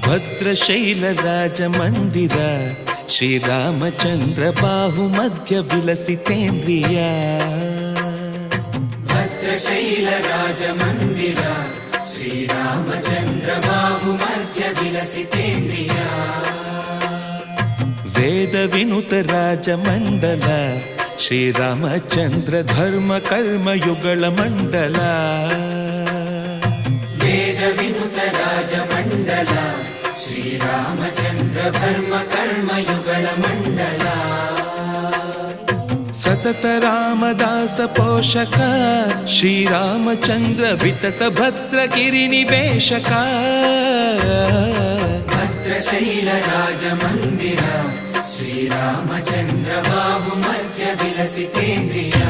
ಭದ್ರಶೈಲ ರಾಜ ಮಂದಿರ ಶ್ರೀರಾಮಚಂದ್ರ ಬಾಹು ಮಧ್ಯ ವಿಲಸಿತೇಂದ್ರಿಯ. ಭದ್ರಶೈಲ ರಾಜ ಮಂದಿರ ಶ್ರೀರಾಮಚಂದ್ರ ಬಾಹು ಮಧ್ಯ ವಿಲಸಿತೇಂದ್ರಿಯ. ವೇದ ವಿನುತ ರಾಜ ಮಂಡಲ ಶ್ರೀರಾಮಚಂದ್ರ ಧರ್ಮ ಕರ್ಮ ಯುಗಳ ಮಂಡಲ. ವೇದ ವಿನುತ ರಾಜ ಮಂಡಲ ಶ್ರೀರಾಮಚಂದ್ರ ಧರ್ಮ ಕರ್ಮ ಯುಗಳ ಮಂಡಲ. ಸತತ ರಾಮದಾಸ ಪೋಷಕ ಶ್ರೀರಾಮಚಂದ್ರ ವಿತತ ಭದ್ರಗಿರಿ ನಿವೇಶಕ. ಭದ್ರಶೈಲ ರಾಜ ಮಂದಿರ ಶ್ರೀರಾಮಚಂದ್ರ ಬಾಹು ಮಧ್ಯ ವಿಲಸಿತೇಂದ್ರಿಯ.